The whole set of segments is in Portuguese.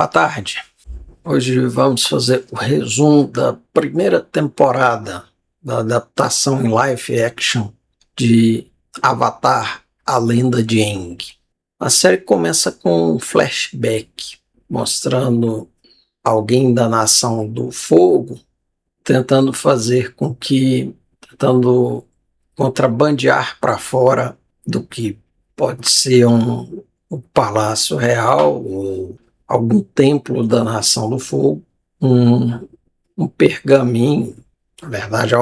Boa tarde. Hoje vamos fazer o resumo da primeira temporada da adaptação em live action de Avatar: A Lenda de Aang. A série começa com um flashback mostrando alguém da Nação do Fogo tentando contrabandear para fora do que pode ser um palácio real ou algum templo da Nação do Fogo, um pergaminho, na verdade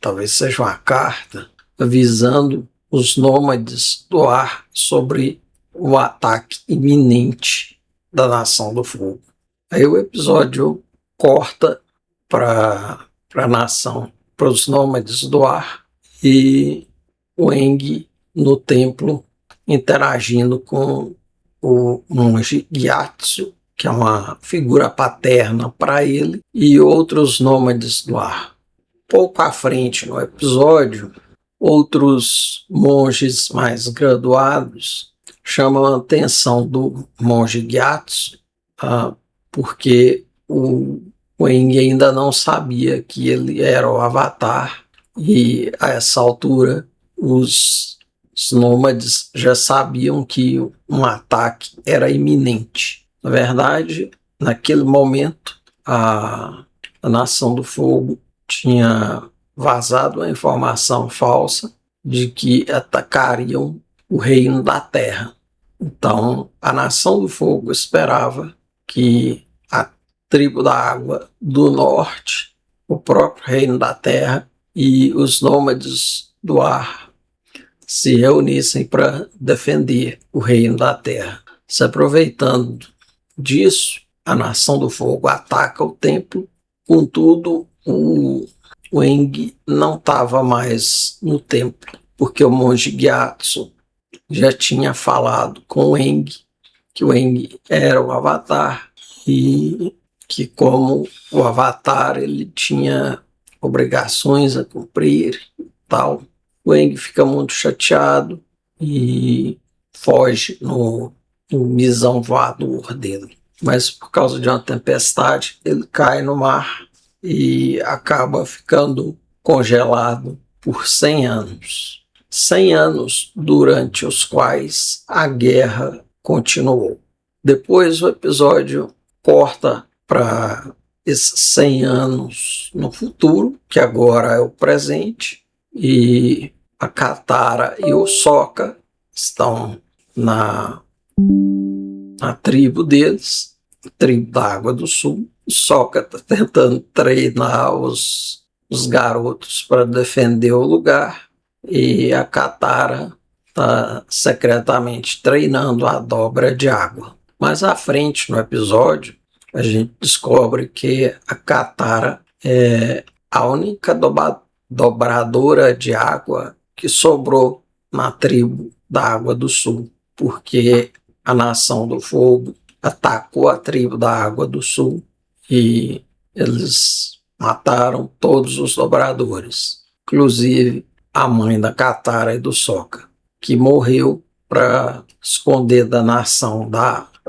talvez seja uma carta, avisando os nômades do ar sobre o ataque iminente da Nação do Fogo. Aí o episódio corta para a nação, para os nômades do ar, e o Aang no templo interagindo com o monge Gyatso, que é uma figura paterna para ele, e outros nômades do ar. Pouco à frente no episódio, outros monges mais graduados chamam a atenção do monge Gyatso, porque o Aang ainda não sabia que ele era o Avatar, e a essa altura os nômades já sabiam que um ataque era iminente. Na verdade, naquele momento, a Nação do Fogo tinha vazado a informação falsa de que atacariam o Reino da Terra. Então, a Nação do Fogo esperava que a Tribo da Água do Norte, o próprio Reino da Terra e os nômades do ar se reunissem para defender o Reino da Terra. Se aproveitando disso, a Nação do Fogo ataca o templo, contudo, o Aang não estava mais no templo, porque o monge Gyatso já tinha falado com o Aang que o Aang era o Avatar e que, como o Avatar, ele tinha obrigações a cumprir e tal. O Aang fica muito chateado e foge no misão voador dele. Mas por causa de uma tempestade, ele cai no mar e acaba ficando congelado por 100 anos. 100 anos durante os quais a guerra continuou. Depois o episódio corta para esses 100 anos no futuro, que agora é o presente, e a Katara e o Sokka estão na tribo deles, a tribo da Água do Sul. O Sokka está tentando treinar os garotos para defender o lugar, e a Katara está secretamente treinando a dobra de água. Mais à frente no episódio, a gente descobre que a Katara é a única dobradora de água que sobrou na tribo da Água do Sul, porque a Nação do Fogo atacou a tribo da Água do Sul e eles mataram todos os dobradores, inclusive a mãe da Katara e do Sokka, que morreu para esconder da Nação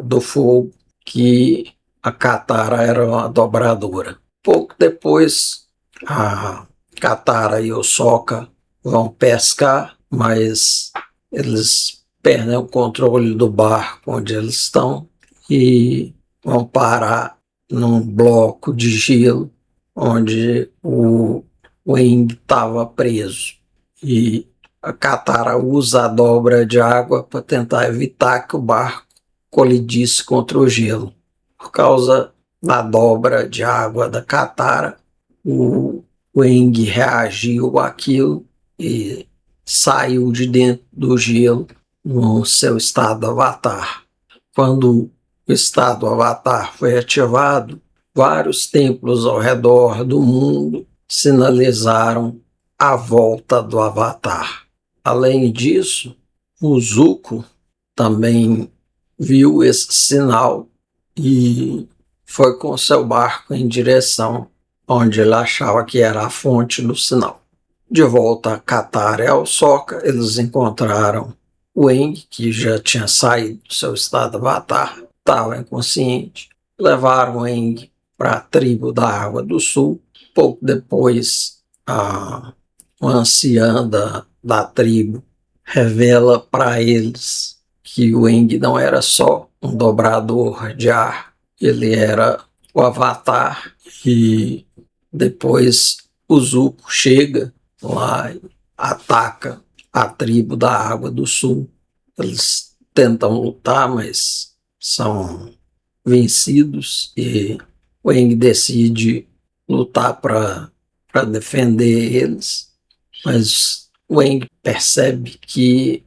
do Fogo que a Katara era uma dobradora. Pouco depois, a Katara e o Sokka vão pescar, mas eles perdem o controle do barco onde eles estão e vão parar num bloco de gelo onde o Aang estava preso. E a Katara usa a dobra de água para tentar evitar que o barco colidisse contra o gelo. Por causa da dobra de água da Katara, o Aang reagiu àquilo e saiu de dentro do gelo no seu estado Avatar. Quando o estado Avatar foi ativado, vários templos ao redor do mundo sinalizaram a volta do Avatar. Além disso, o Zuko também viu esse sinal e foi com seu barco em direção onde ele achava que era a fonte do sinal. De volta a Katara e ao Sokka, eles encontraram o Aang, que já tinha saído do seu estado Avatar, estava inconsciente, levaram Aang para a tribo da Água do Sul. Pouco depois, uma anciã da tribo revela para eles que o Aang não era só um dobrador de ar, ele era o Avatar. E depois o Zuko chega lá e ataca a tribo da Água do Sul. Eles tentam lutar, mas são vencidos e o Aang decide lutar para defender eles, mas o Aang percebe que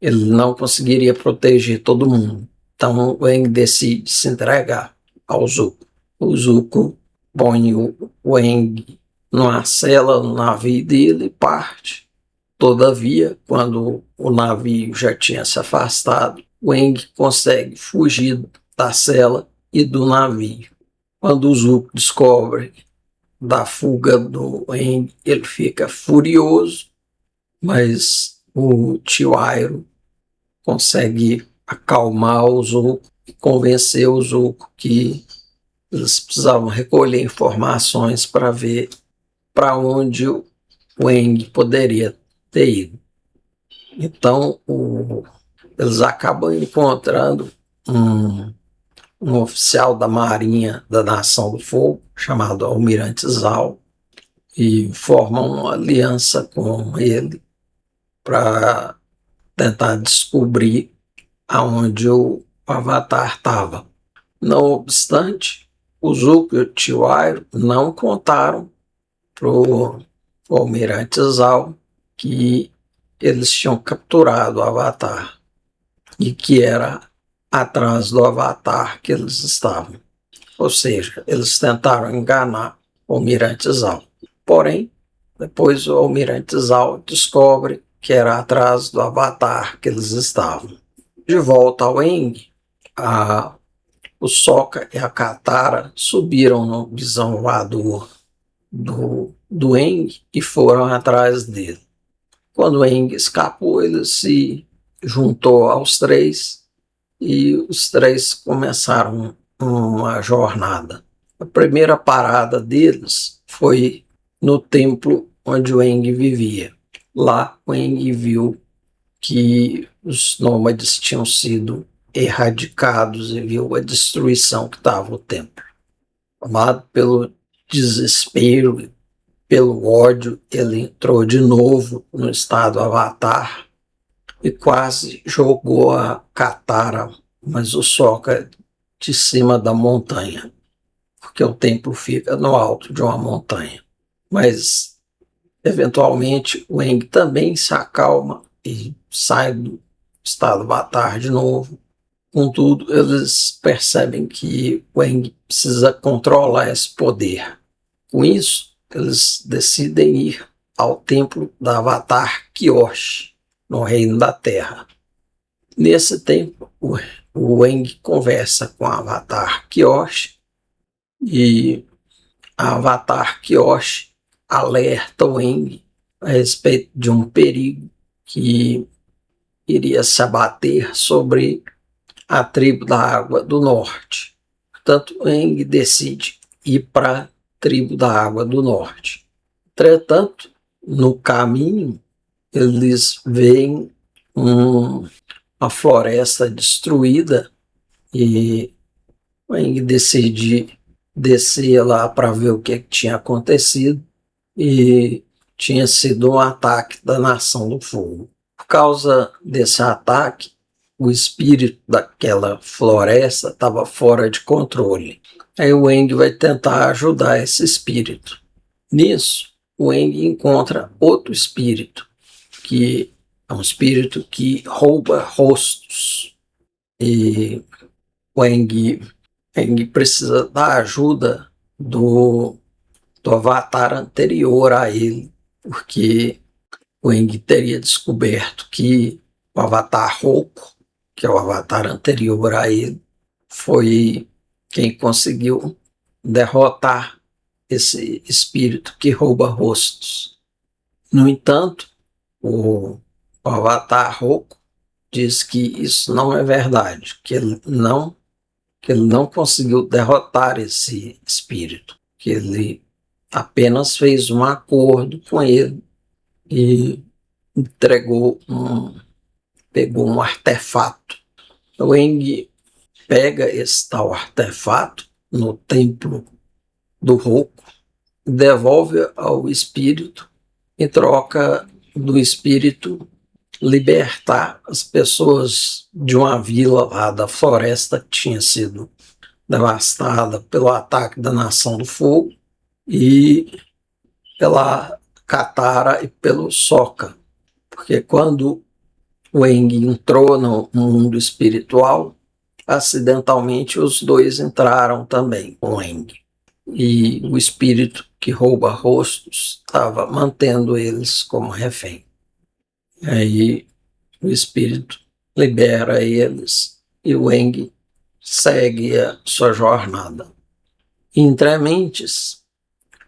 ele não conseguiria proteger todo mundo. Então o Aang decide se entregar ao Zuko. O Zuko põe o Aang numa cela no navio dele e parte. Todavia, quando o navio já tinha se afastado, o Aang consegue fugir da cela e do navio. Quando o Zuko descobre da fuga do Aang, ele fica furioso, mas o tio Iroh consegue acalmar o Zuko e convencer o Zuko que eles precisavam recolher informações para ver para onde o Aang poderia ter ido. Então, eles acabam encontrando um oficial da Marinha da Nação do Fogo, chamado Almirante Zal, e formam uma aliança com ele para tentar descobrir aonde o Avatar estava. Não obstante, o Zuko e o tio Iroh não contaram para o Almirante Zal que eles tinham capturado o Avatar e que era atrás do Avatar que eles estavam. Ou seja, eles tentaram enganar o Almirante Zal. Porém, depois o Almirante Zal descobre que era atrás do Avatar que eles estavam. De volta ao Aang, o Sokka e a Katara subiram no bisão voador do Aang e foram atrás dele. Quando o Aang escapou, ele se juntou aos três e os três começaram uma jornada. A primeira parada deles foi no templo onde o Aang vivia. Lá o Aang viu que os nômades tinham sido erradicados e viu a destruição que estava o templo. Tomado pelo desespero, pelo ódio, ele entrou de novo no estado Avatar e quase jogou a Katara, mas o Sokka de cima da montanha, porque o templo fica no alto de uma montanha. Mas, eventualmente, o Aang também se acalma e sai do estado Avatar de novo. Contudo, eles percebem que o Aang precisa controlar esse poder. Com isso, eles decidem ir ao templo da Avatar Kyoshi, no Reino da Terra. Nesse tempo, o Aang conversa com a Avatar Kyoshi e a Avatar Kyoshi alerta o Aang a respeito de um perigo que iria se abater sobre a tribo da Água do Norte. Portanto, o Aang decide ir para a tribo da Água do Norte. Entretanto, no caminho, eles veem uma floresta destruída e o Aang decide descer lá para ver o que tinha acontecido e tinha sido um ataque da Nação do Fogo. Por causa desse ataque, o espírito daquela floresta estava fora de controle. Aí o Aang vai tentar ajudar esse espírito. Nisso, o Aang encontra outro espírito, que é um espírito que rouba rostos. E o Aang precisa da ajuda do avatar anterior a ele, porque o Aang teria descoberto que o avatar Roku, que é o avatar anterior a ele, foi quem conseguiu derrotar esse espírito que rouba rostos. No entanto, o avatar Roku diz que isso não é verdade, que ele não que ele não conseguiu derrotar esse espírito, que ele apenas fez um acordo com ele e pegou um artefato. O Eng pega esse tal artefato no templo do Roku, devolve ao espírito em troca do espírito libertar as pessoas de uma vila lá da floresta que tinha sido devastada pelo ataque da Nação do Fogo e pela Katara e pelo Sokka. Porque quando o Aang entrou no mundo espiritual, acidentalmente os dois entraram também com o Aang. E o espírito que rouba rostos estava mantendo eles como refém. Aí o espírito libera eles e o Aang segue a sua jornada. Entre mentes,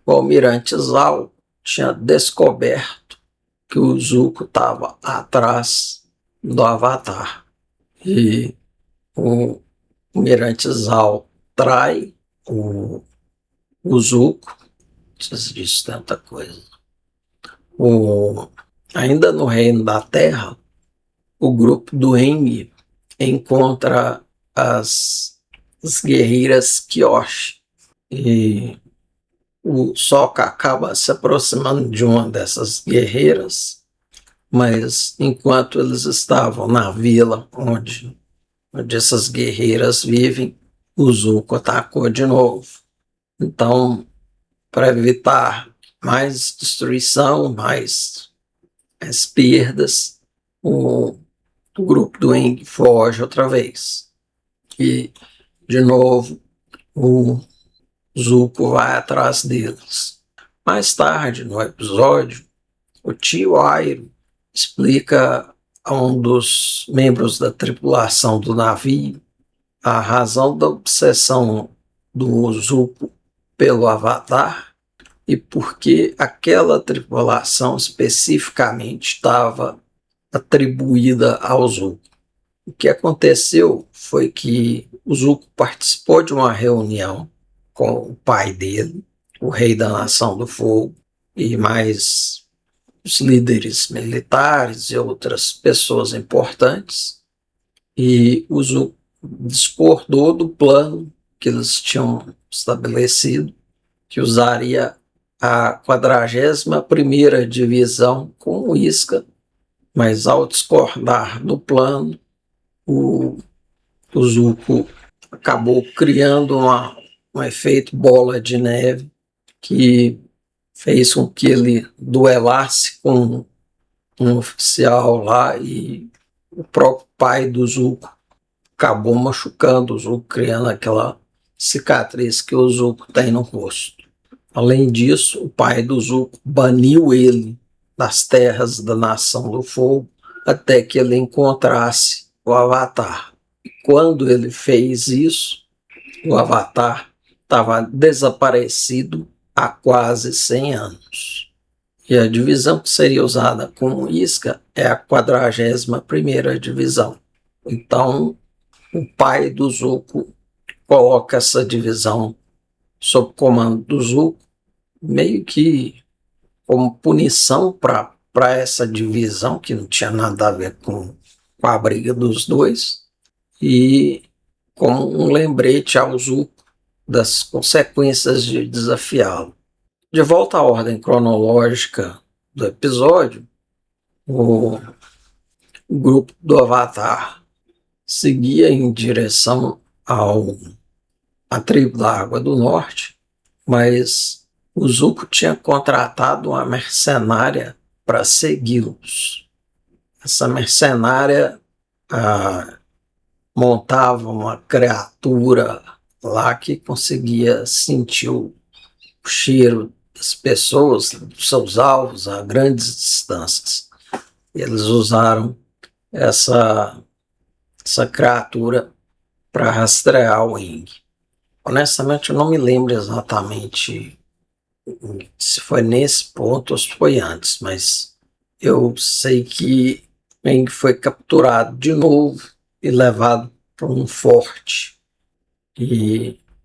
o almirante Zal tinha descoberto que o Zuko estava atrás do Avatar. E o almirante Zal trai o Zuko. Não se diz tanta coisa. Ainda no Reino da Terra, o grupo do Aang encontra as guerreiras Kyoshi. E o Sokka acaba se aproximando de uma dessas guerreiras, mas enquanto eles estavam na vila onde essas guerreiras vivem, o Zuko atacou de novo. Então, para evitar mais destruição, mais perdas, o grupo do Aang foge outra vez. E, de novo, o Zuko vai atrás deles. Mais tarde, no episódio, o tio Iroh explica a um dos membros da tripulação do navio a razão da obsessão do Zuko pelo Avatar e por que aquela tripulação especificamente estava atribuída ao Zuko. O que aconteceu foi que o Zuko participou de uma reunião com o pai dele, o rei da Nação do Fogo, e mais os líderes militares e outras pessoas importantes, e o Zuko discordou do plano que eles tinham estabelecido, que usaria a 41ª Divisão com o Isca, mas ao discordar do plano, o Zuko acabou criando um efeito bola de neve que fez com que ele duelasse com um oficial lá e o próprio pai do Zuko acabou machucando o Zuko, criando aquela cicatriz que o Zuko tem no rosto. Além disso, o pai do Zuko baniu ele das terras da Nação do Fogo até que ele encontrasse o Avatar. Quando ele fez isso, o Avatar estava desaparecido há quase 100 anos. E a divisão que seria usada como isca é a 41ª Divisão. Então, o pai do Zuko coloca essa divisão sob comando do Zuko, meio que como punição para essa divisão, que não tinha nada a ver com a briga dos dois, e como um lembrete ao Zuko das consequências de desafiá-lo. De volta à ordem cronológica do episódio, o grupo do Avatar seguia em direção à tribo da Água do Norte, mas o Zuko tinha contratado uma mercenária para segui-los. Essa mercenária montava uma criatura lá que conseguia sentir o cheiro das pessoas, dos seus alvos, a grandes distâncias. Eles usaram essa criatura para rastrear o Aang. Honestamente, eu não me lembro exatamente se foi nesse ponto ou se foi antes, mas eu sei que o Aang foi capturado de novo e levado para um forte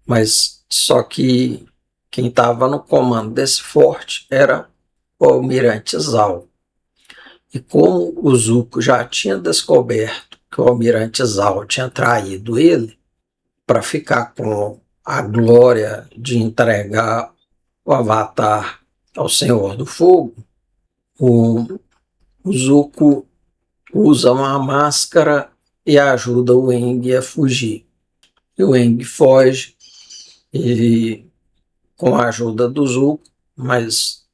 Mas só que quem estava no comando desse forte era o almirante Zal. E como o Zuko já tinha descoberto que o almirante Zal tinha traído ele para ficar com a glória de entregar o Avatar ao Senhor do Fogo, o Zuko usa uma máscara e ajuda o Aang a fugir. E o Aang foge e, com a ajuda do Zuko, mas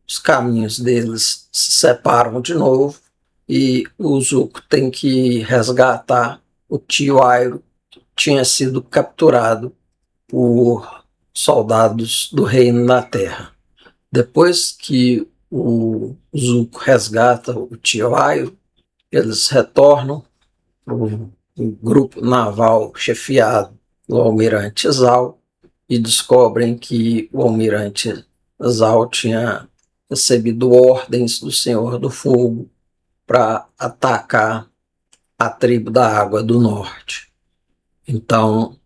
os caminhos deles se separam de novo e o Zuko tem que resgatar o tio Iroh, que tinha sido capturado por soldados do Reino da Terra. Depois que o Zuko resgata o tio Iroh, eles retornam para o grupo naval chefiado pelo almirante Zal e descobrem que o almirante Zal tinha recebido ordens do Senhor do Fogo para atacar a tribo da Água do Norte. Então,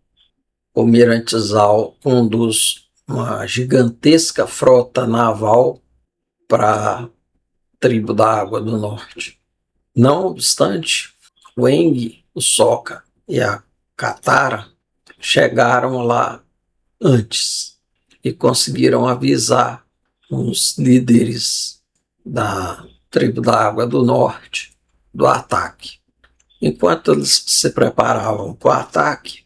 o almirante Zal conduz uma gigantesca frota naval para a tribo da Água do Norte. Não obstante, o Aang, o Sokka e a Katara chegaram lá antes e conseguiram avisar os líderes da tribo da Água do Norte do ataque. Enquanto eles se preparavam para o ataque,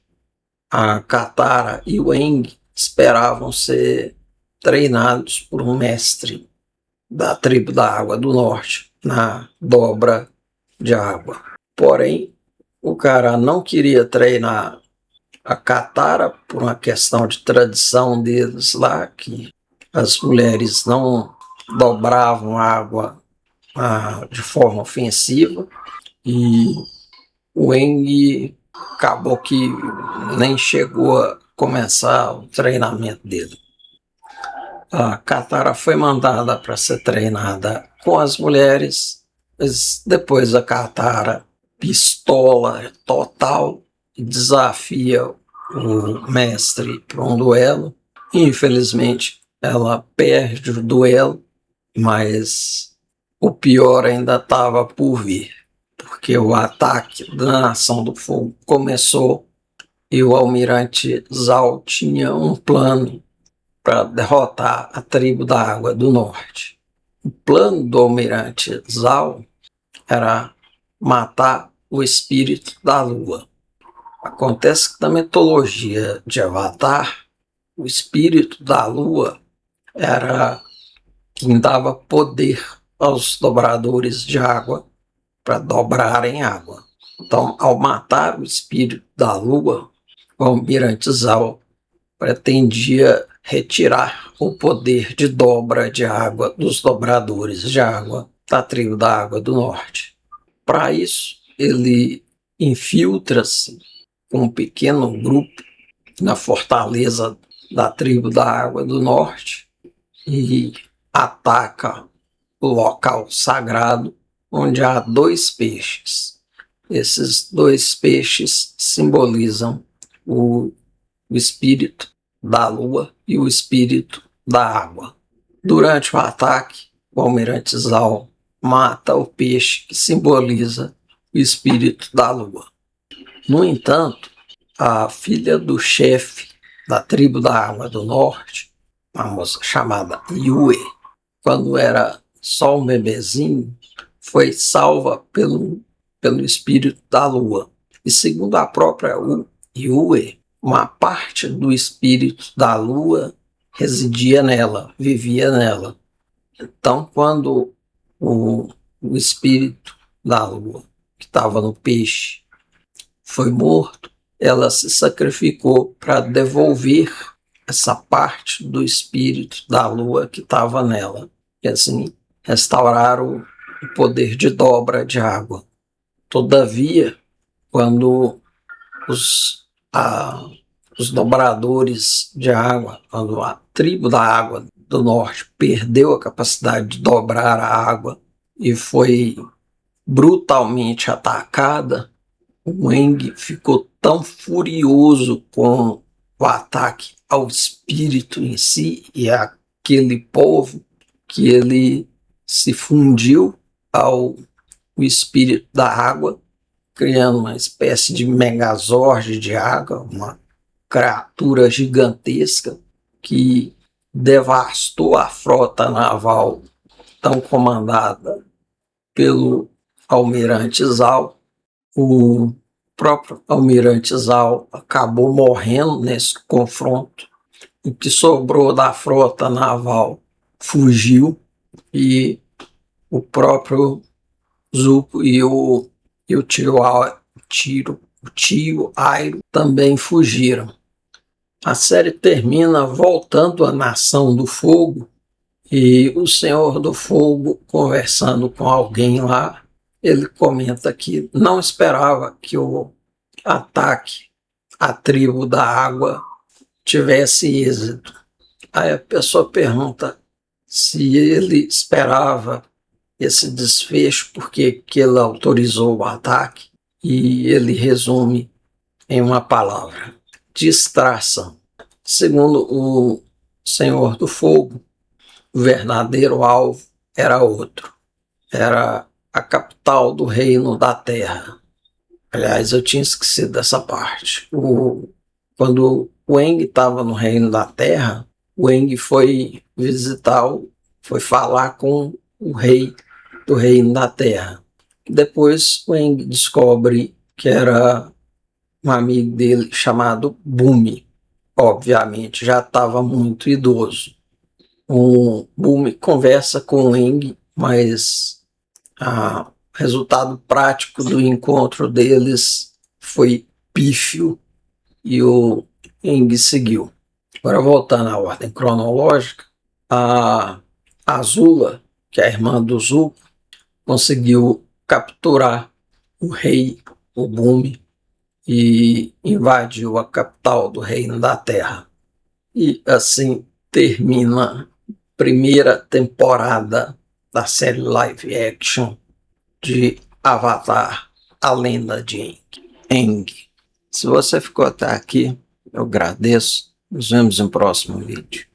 a Katara e o Aang esperavam ser treinados por um mestre da tribo da Água do Norte na dobra de água. Porém, o cara não queria treinar a Katara por uma questão de tradição deles lá, que as mulheres não dobravam água de forma ofensiva, e o Aang acabou que nem chegou a começar o treinamento dele. A Katara foi mandada para ser treinada com as mulheres, mas depois a Katara pistola total e desafia o mestre para um duelo. Infelizmente, ela perde o duelo, mas o pior ainda estava por vir, porque o ataque da Nação do Fogo começou e o almirante Zal tinha um plano para derrotar a tribo da Água do Norte. O plano do almirante Zal era matar o espírito da Lua. Acontece que na mitologia de Avatar, o espírito da Lua era quem dava poder aos dobradores de água para dobrarem água. Então, ao matar o espírito da Lua, o almirante Zal pretendia retirar o poder de dobra de água dos dobradores de água da tribo da Água do Norte. Para isso, ele infiltra-se com um pequeno grupo na fortaleza da tribo da Água do Norte e ataca o local sagrado onde há 2 peixes. Esses 2 peixes simbolizam o espírito da lua e o espírito da água. Durante o ataque, o almirante Zal mata o peixe que simboliza o espírito da lua. No entanto, a filha do chefe da tribo da Água do Norte, uma moça chamada Yue, quando era só um bebezinho, foi salva pelo espírito da lua. E segundo a própria Yue, uma parte do espírito da lua residia nela, vivia nela. Então, quando o espírito da lua, que estava no peixe, foi morto, ela se sacrificou para devolver essa parte do espírito da lua que estava nela. E assim, restaurar o poder de dobra de água. Todavia, quando os dobradores de água, quando a tribo da Água do Norte perdeu a capacidade de dobrar a água e foi brutalmente atacada, o Aang ficou tão furioso com o ataque ao espírito em si e àquele povo que ele se fundiu ao o espírito da água, criando uma espécie de megazord de água, uma criatura gigantesca que devastou a frota naval tão comandada pelo almirante Zal. O próprio almirante Zal acabou morrendo nesse confronto. O que sobrou da frota naval fugiu e o próprio Zuko e o tio Airo também fugiram. A série termina voltando à Nação do Fogo e o Senhor do Fogo conversando com alguém lá, ele comenta que não esperava que o ataque à tribo da água tivesse êxito. Aí a pessoa pergunta se ele esperava esse desfecho, porque que ele autorizou o ataque, e ele resume em uma palavra: distração. Segundo o Senhor do Fogo, o verdadeiro alvo era outro. Era a capital do reino da terra. Aliás, eu tinha esquecido dessa parte. Quando o Aang estava no reino da terra, o Aang foi foi falar com o rei do reino da terra. Depois o Aang descobre que era um amigo dele chamado Bumi. Obviamente já estava muito idoso. O Bumi conversa com o Aang, mas o resultado prático do encontro deles foi pífio e o Aang seguiu. Agora, voltando à ordem cronológica, a Azula, que é a irmã do Zuko, conseguiu capturar o rei, o Bumi, e invadiu a capital do Reino da Terra. E assim termina a primeira temporada da série live action de Avatar, a Lenda de Aang. Se você ficou até aqui, eu agradeço. Nos vemos no próximo vídeo.